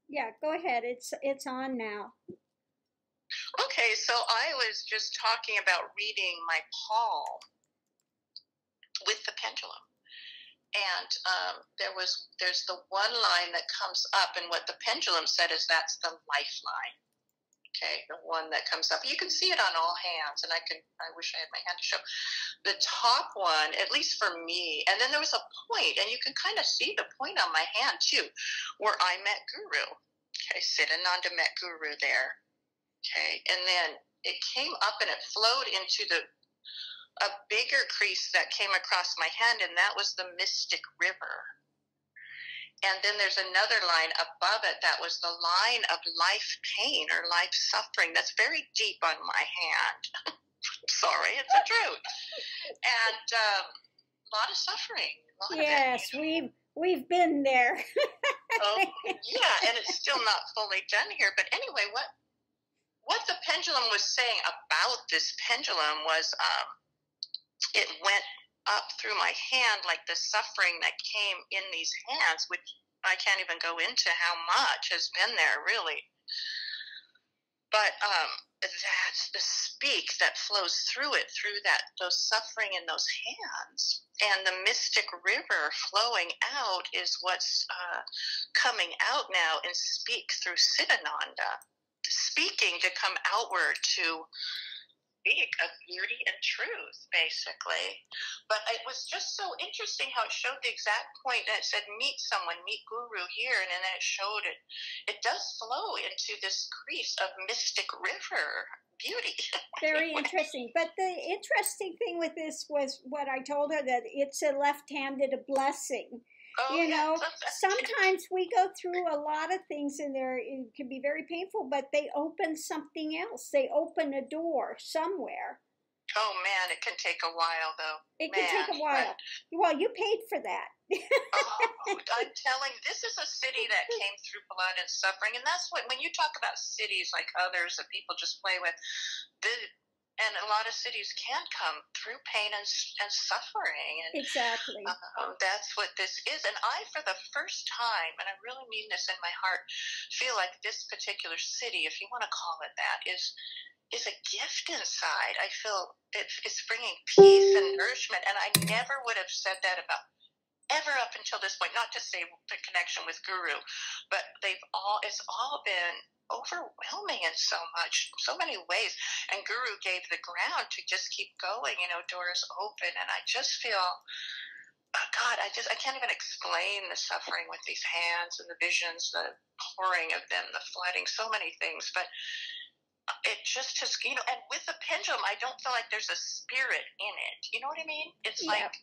Yeah, go ahead. It's on now. Okay, so I was just talking about reading my palm with the pendulum. And there's the one line that comes up, and what the pendulum said is that's the lifeline. Okay, the one that comes up. You can see it on all hands, and I wish I had my hand to show. The top one, at least for me, and then there was a point, and you can kind of see the point on my hand too, where I met Guru. Okay, Siddhananda met Guru there. Okay, and then it came up and it flowed into a bigger crease that came across my hand, and that was the Mystic River. And then there's another line above it that was the line of life pain or life suffering that's very deep on my hand. Sorry, it's the truth. And a lot of suffering. Yes, we've been there. Oh, yeah, and it's still not fully done here. But anyway, what the pendulum was saying about this pendulum was it went up through my hand, like the suffering that came in these hands, which I can't even go into how much has been there, really. But that's the speak that flows through it, through those suffering in those hands. And the mystic river flowing out is what's coming out now in speak through Siddhananda, speaking to come outward to speak of beauty and truth, basically. But it was just so interesting how it showed the exact point that it said, meet someone, meet Guru here, and then it showed it. It does flow into this crease of mystic river beauty. Very interesting. But the interesting thing with this was what I told her, that it's a left-handed blessing. Oh, You know, yes. sometimes we go through a lot of things in there. It can be very painful, but they open something else. They open a door somewhere. Oh, man, it can take a while, though. It can take a while. Well, you paid for that. I'm telling you, this is a city that came through blood and suffering. And that's when you talk about cities like others that people just play with, and a lot of cities can come through pain and suffering. And Exactly. that's what this is. And I, for the first time, and I really mean this in my heart, feel like this particular city, if you want to call it that, is a gift inside. I feel it's bringing peace and nourishment. And I never would have said that about ever up until this point, not to say the connection with Guru, but it's all been overwhelming in so many ways. And Guru gave the ground to just keep going, doors open. And I just feel, oh God, I can't even explain the suffering with these hands and the visions, the pouring of them, the flooding, so many things. But it just has, and with the pendulum, I don't feel like there's a spirit in it. You know what I mean? It's like,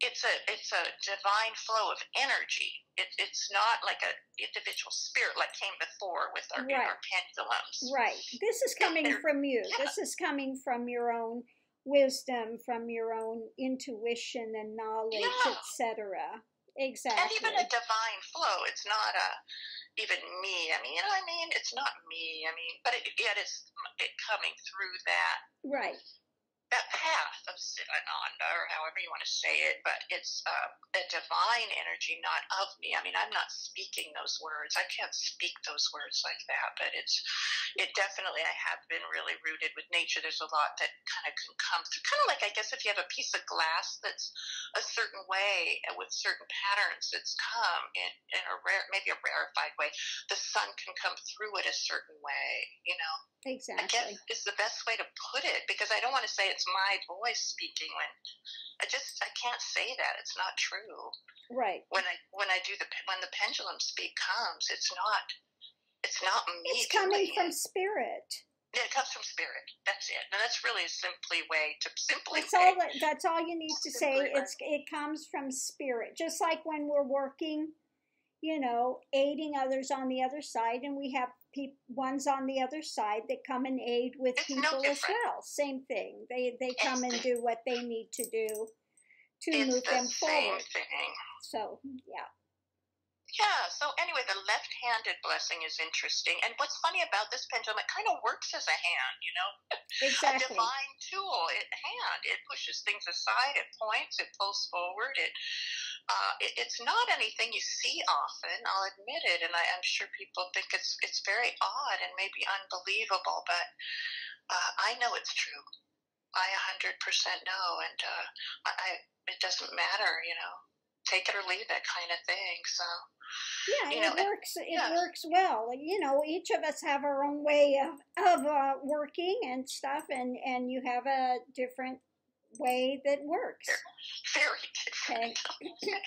it's a divine flow of energy. It's not like an individual spirit like came before with our pendulums. Right. This is coming from you. Yeah. This is coming from your own wisdom, from your own intuition and knowledge, etc. Exactly. And even a divine flow. It's not even me. I mean, you know what I mean? It's not me. I mean, but it's coming through that. Right. That path of Siddhananda, or however you want to say it, but it's a divine energy, not of me. I mean, I'm not speaking those words. I can't speak those words like that, but it definitely, I have been really rooted with nature. There's a lot that kind of can come through, kind of like, I guess, if you have a piece of glass that's a certain way and with certain patterns, it's come in maybe a rarefied way. The sun can come through it a certain way, Exactly. I guess is the best way to put it, because I don't want to say it's my voice speaking when I can't say that. It's not true. Right. When the pendulum speak comes, it's not me. It's coming from spirit. Yeah, it comes from spirit. That's it. And that's really a simply way to simply. That's all you need to say. It comes from spirit. Just like when we're working, aiding others on the other side, and we have ones on the other side that come and aid with people as well. Same thing. They come and do what they need to do to move them forward. Thing. So, yeah. Yeah, so anyway, the left-handed blessing is interesting. And what's funny about this pendulum, it kind of works as a hand, you know, a Exactly. divine tool. It pushes things aside, it points, it pulls forward. It's not anything you see often, I'll admit it, and I'm sure people think it's very odd and maybe unbelievable, but I know it's true. I 100% know, and it doesn't matter, you know, take it or leave it kind of thing. So Yeah, you it know, works. It yeah, works well. You know, each of us have our own way of working and stuff, and you have a different way that works. very different. Okay.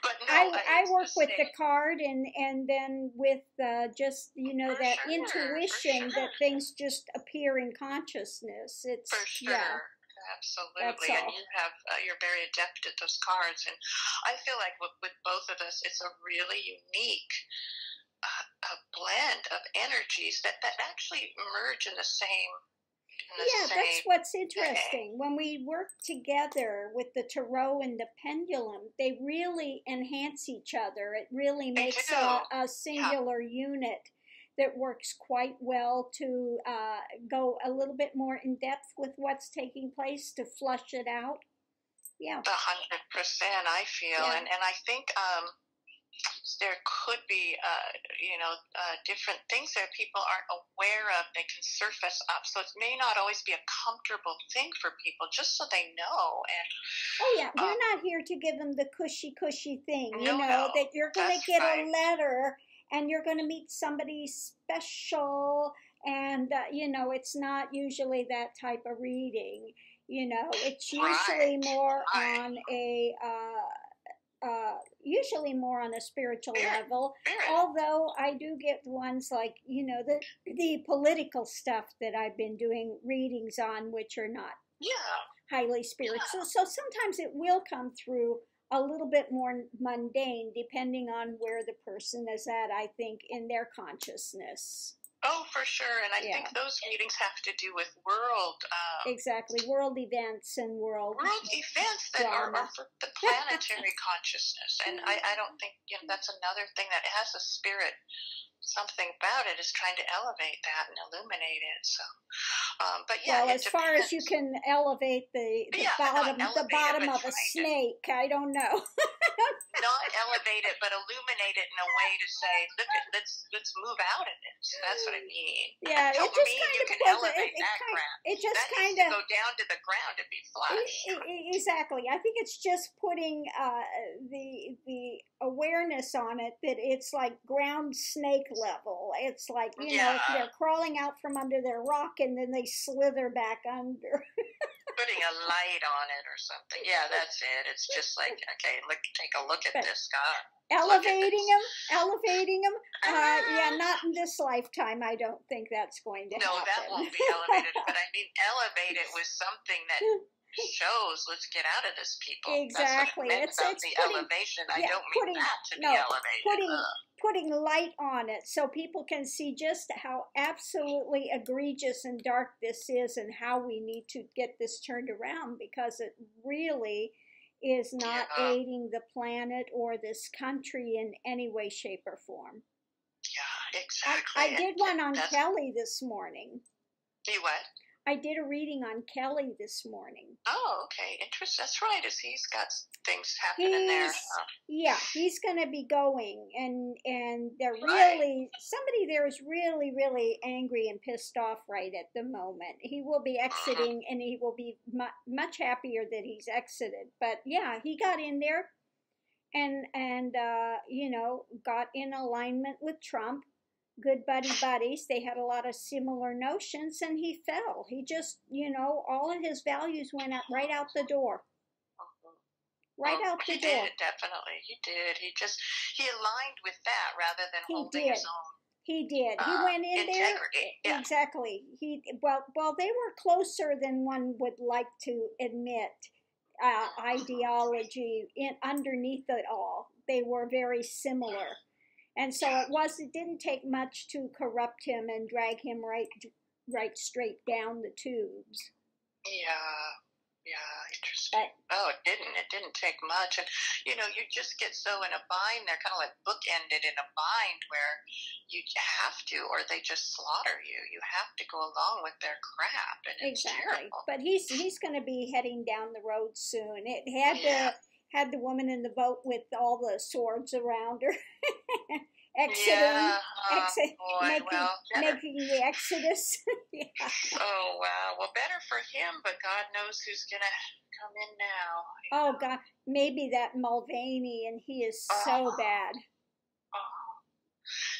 But no, I it's work the with the same. card and then with just For that sure, for intuition sure. that things just appear in consciousness. For It's yeah, sure. that's Absolutely. And all. you have, you're very adept at those cards. And I feel like with both of us, it's a really unique a blend of energies that actually merge in the Yeah, that's same what's day. interesting. When we work together with the tarot and the pendulum, they really enhance each other. It really They makes do. a Yeah. singular unit that works quite well to go a little bit more in depth with what's taking place to flush it out. Yeah, 100%, I feel. yeah. And I think there could be, different things that people aren't aware of. They can surface up. So it may not always be a comfortable thing for people, just so they know. And Oh yeah, we're not here to give them the cushy thing, you no, know, no, that you're going to that's get a right. letter and you're going to meet somebody special and it's not usually that type of reading. It's Right, right. usually more on a spiritual Spirit, level, spirit. although I do get ones like the political stuff that I've been doing readings on, which are not Yeah, highly yeah. spiritual. So sometimes it will come through a little bit more mundane, depending on where the person is at, I think, in their consciousness. Oh, for sure. And I Yeah, think those readings have to do with world exactly. World events and world world events that are drama. for the planetary consciousness. And I don't think, that's another thing that has a spirit. Something about it is trying to elevate that and illuminate it. So, but yeah, Well, it as far as you depends. can elevate Yeah, not the elevate it, bottom but of a trying to snake, I don't know. not elevate it, but illuminate it in a way to say, look, let's move out of this. That's what I mean. Yeah, it Don't just mean kind you of can puts elevate that crap. it just That needs kind to of go down to the ground and be flush. exactly. I think it's just putting the awareness on it that it's like ground snake level. It's like if Yeah, they're crawling out from under their rock and then they slither back under. putting a light on it or something. Yeah, that's it. It's just like, okay, look, take a look at But this, God. Look at elevating this. them, elevating them. Yeah, not in this lifetime. I don't think that's going to No, that happen. won't be elevated. But I mean, elevate it with something that shows, let's get out of this, people. That's what I Exactly. meant about It's the putting elevation. I yeah don't mean putting that to be no elevated. putting putting light on it so people can see just how absolutely egregious and dark this is and how we need to get this turned around because it really is not Yeah, aiding the planet or this country in any way, shape, or form. yeah, I exactly. did one on That's Kelly this morning. you what? I did a reading on Kelly this morning. Oh, okay, interesting. That's right. Is he's got things happening there? He's yeah, he's going to be going and they're Right. really somebody there is really angry and pissed off right at the moment. He will be Mm-hmm. exiting and he will be much happier that he's exited. But yeah, he got in there and got in alignment with Trump. Good buddies. They had a lot of similar notions and he fell. He just, all of his values went up right out the door. Right out the He door. did, definitely. He did. He aligned with that rather than He holding did. his own He did. He went in there integrity. Yeah. exactly. Well, they were closer than one would like to admit. Ideology underneath it all, they were very similar, and so Yeah. it didn't take much to corrupt him and drag him right straight down the tubes. Yeah. Yeah, interesting. It didn't take much. And, you just get so in a bind. They're kind of like bookended in a bind where you have to, or they just slaughter you. You have to go along with their crap. And it's terrible. But he's going to be heading down the road soon. It had the woman in the boat with all the swords around her. Making the exodus. Yeah. Oh, wow. Well, better for him, but God knows who's going to come in now. Oh, God. Maybe that Mulvaney, and he is so bad. Oh.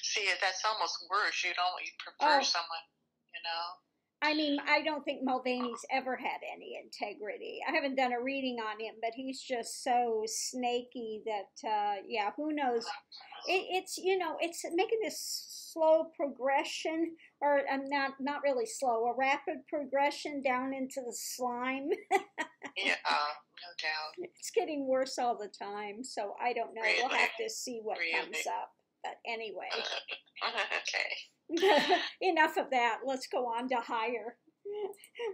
See, that's almost worse. You prefer someone, I mean, I don't think Mulvaney's ever had any integrity. I haven't done a reading on him, but he's just so snaky that, who knows? It's making this slow progression, or not really slow, a rapid progression down into the slime. Yeah, no doubt. It's getting worse all the time, so I don't know. Really? We'll have to see what comes up. But anyway. Okay. Enough of that. Let's go on to higher,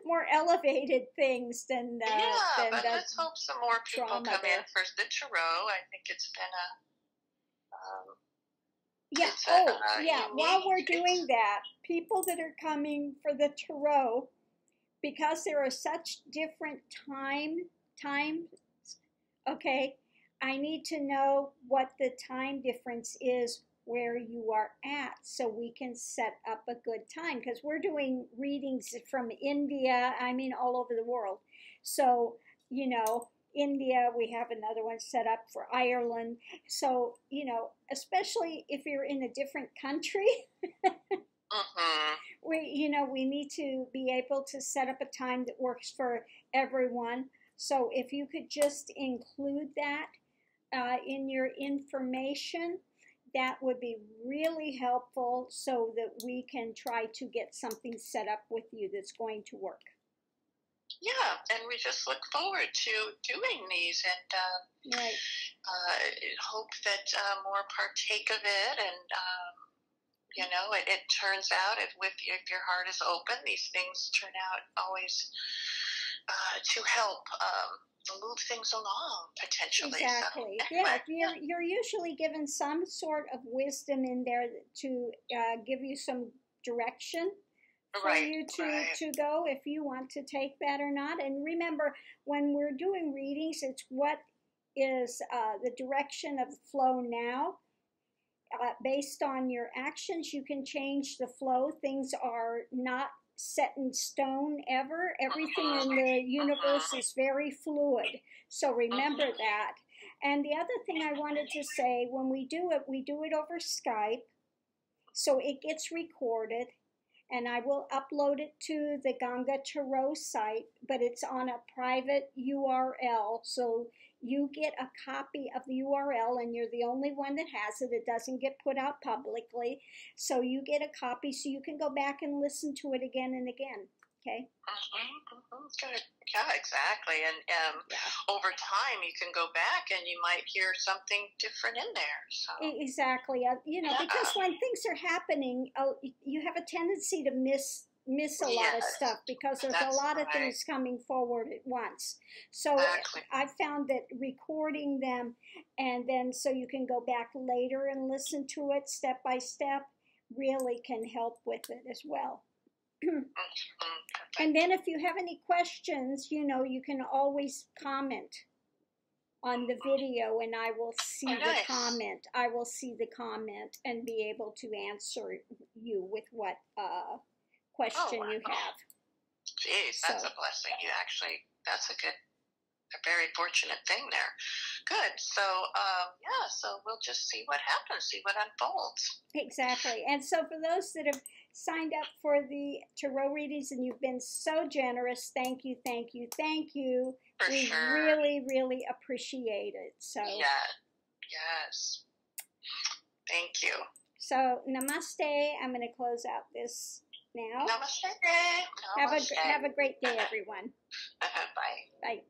more elevated things than but let's hope some more people come in for the tarot. I think it's been while we're doing that, people that are coming for the tarot, because there are such different times. Okay, I need to know what the time difference is where you are at, so we can set up a good time, because we're doing readings from India, all over the world. So, India, we have another one set up for Ireland. So, especially if you're in a different country, we need to be able to set up a time that works for everyone. So if you could just include that in your information, that would be really helpful, so that we can try to get something set up with you that's going to work. Yeah, and we just look forward to doing these, and hope that more partake of it, and it turns out if your heart is open, these things turn out always to help move things along, potentially. Exactly. So, anyway, you're usually given some sort of wisdom in there to give you some direction for you to go, if you want to take that or not. And remember, when we're doing readings, it's what is the direction of the flow now. Based on your actions, you can change the flow. Things are not set in stone ever. Everything in the universe is very fluid. So remember that. And the other thing I wanted to say, when we do it over Skype. So it gets recorded, and I will upload it to the Ganga Tarot site, but it's on a private URL. So you get a copy of the URL, and you're the only one that has it. It doesn't get put out publicly. So you get a copy, so you can go back and listen to it again and again. Okay? Good. Yeah, exactly. And over time, you can go back and you might hear something different in there. So. Exactly. Because when things are happening, you have a tendency to miss a lot of stuff, because there's a lot of things coming forward at once. So I found that recording them, and then so you can go back later and listen to it step by step, really can help with it as well. And then if you have any questions, you can always comment on the video, and I will see the comment. I will see the comment and be able to answer you with what question you have. Jeez, that's a blessing. That's a very fortunate thing there. Good. So, so we'll just see what happens, see what unfolds. Exactly. And so for those that have signed up for the tarot readings, and you've been so generous, thank you, thank you, thank you. We really, really appreciate it. So yes. Thank you. So namaste. I'm going to close out this now. Namaste. Have a great day, everyone. Bye. Bye.